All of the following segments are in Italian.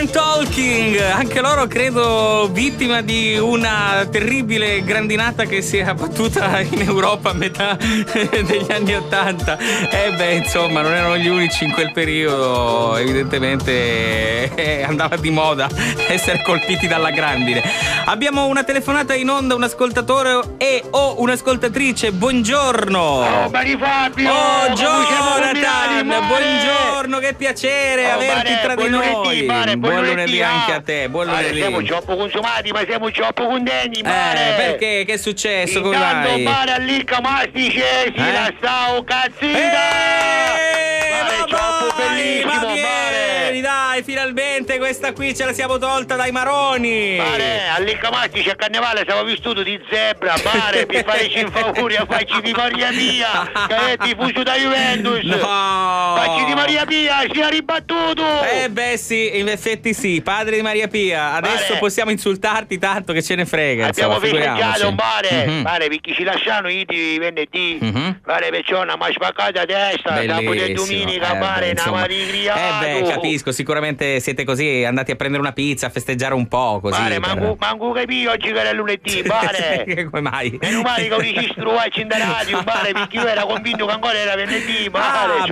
Modern Talking, anche loro credo vittima di una terribile grandinata che si è abbattuta in Europa a metà degli anni '80. Insomma, non erano gli unici in quel periodo, evidentemente andava di moda essere colpiti dalla grandine. Abbiamo una telefonata in onda, un ascoltatore o un'ascoltatrice. Buongiorno. Oh, Mari Fabio. Oh, Jonathan, buongiorno, che piacere averti tra di noi. Buon lunedì anche a te, buon lunedì. Siamo troppo consumati, ma siamo troppo contenti, mare. Perché? Che è successo? Come intanto mai? mare all'icca mastice, si la stavo cazzita. Mare, troppo bellissimo, mare. Dai, finalmente questa qui ce la siamo tolta dai maroni. Mare, all'icca mastice a carnevale siamo vissuti di zebra, mare, per farci in favore, facci di Maria Pia, che è tifoso da Juventus. No. Facci di Maria Pia, si è ribattuto. Sì, in effetti sì, padre di Maria Pia. Adesso Mare, possiamo insultarti tanto che ce ne frega. Abbiamo insomma, festeggiato, mare, Mhm. mare, perché ci lasciano i venerdì, Mhm. mare, perciò una ma spaccata a testa, dopo di domenica, mare, una marigliato. capisco, sicuramente siete così andati a prendere una pizza, a festeggiare un po' così. Mare, manco capì oggi che era lunedì, mare. Come mai? Meno male che ho registro in radio, mare, perché io ero convinto che ancora era venerdì, mare.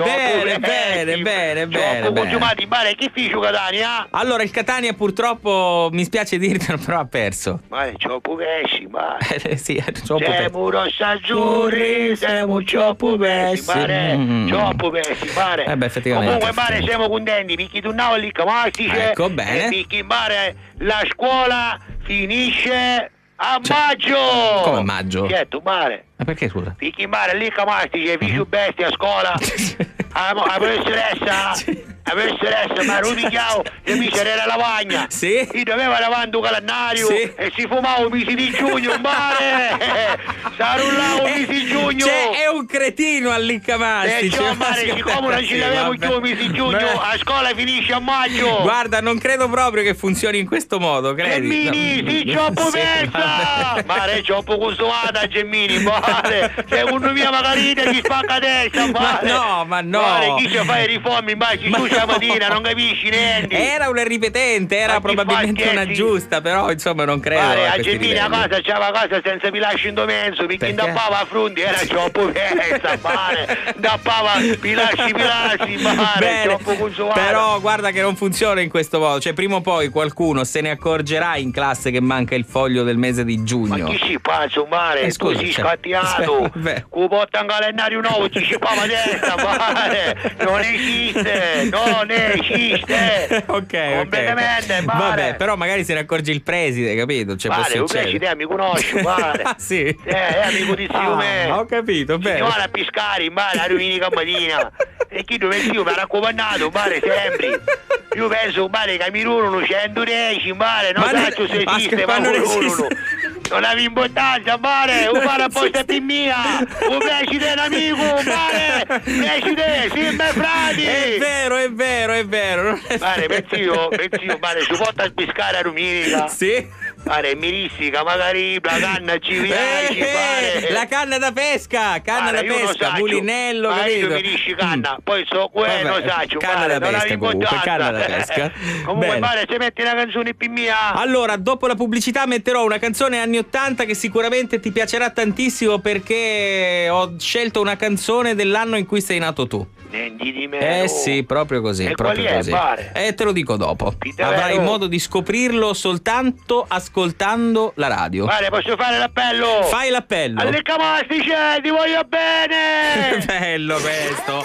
Bene. Consumati, mare, che figlio Catania? Allora, il Catania purtroppo, mi spiace dirtelo, però ha perso. Mare, troppo pesci, mare. Sì, troppo perso. Siamo rossazzurri, siamo troppo pesci, mare. Troppo pesci, mare. Effettivamente. Comunque, mare, siamo contenti, perché tornavo lì Camastice. Ecco, bene. Perché, mare, la scuola finisce a maggio. Come maggio? Certo, mare. Ma perché, scusa? Perché, mare, lì Camastice, figlio bestia a scuola. La professoressa, ma non mi chiamo, e mi c'era la lavagna. Sì? Io dovevo lavare un calendario, sì, e si fumava un mese di giugno, mare! S'arrullava un mese di giugno! È un cretino all'Iccamasti. Mare, siccome non ci l'avevo più un mese di giugno, a scuola finisce a maggio! Guarda, non credo proprio che funzioni in questo modo, credi? Gemmini, sì, troppo persa! Mare, troppo consumata, Gemmini, mare! Secondo me Margarita ti spacca testa, mare! Ma no! Mare, chi ci fa i riformi, ma ci tu stamattina, non capisci niente! Era una ripetente, era probabilmente una giusta, però insomma non credo. Mare, a Gemmini a casa c'aveva casa senza pilasci in mezzo, perché indappava a fronte, era troppo persa, mare! Indappava pilasci, mare, troppo consumata! Però guarda che non funziona in questo modo, cioè prima o poi qualcuno se ne accorgerà in classe che manca il foglio del mese di giugno. Ma chi si pazzo, mare? Tu sei scattiato! Cu porta un calendario nuovo, ci si fa la testa, mare! Non esiste! Ok. Completamente, mare! Vabbè, però magari se ne accorge il preside, capito? Cioè, mare, il preside mi conosci, mare! Ah, sì? È amico di zio me! Ho capito, bene! Si va a piscare, mare, a domenica mattina! E chi dove zio mi ha raccomandato, mare, sempre! Io penso, mare, che mi rullano 110, mare, non so se esiste, ma mi rullano! Non avevi importanza, mare, un mare apposta per mia, un preside un amico, mare, preside, sì, me frati. È vero. Mare, pezio, mare, si può spiscare a domenica. Sì? Mare, miristica, magari la canna ci piace, mare. La canna da pesca, mulinello, ma capito? io mirisci canna, poi so quello saccio, canna da pesca comunque, canna da pesca. Comunque, mare, se metti una canzone più mia. Allora, dopo la pubblicità metterò una canzone anni '80 che sicuramente ti piacerà tantissimo, perché ho scelto una canzone dell'anno in cui sei nato tu. Di me, sì, proprio così. E proprio così. Te lo dico dopo. Avrai modo di scoprirlo soltanto ascoltando la radio. Vale, posso fare l'appello? Fai l'appello. Alle Camastice, ti voglio bene! Bello questo.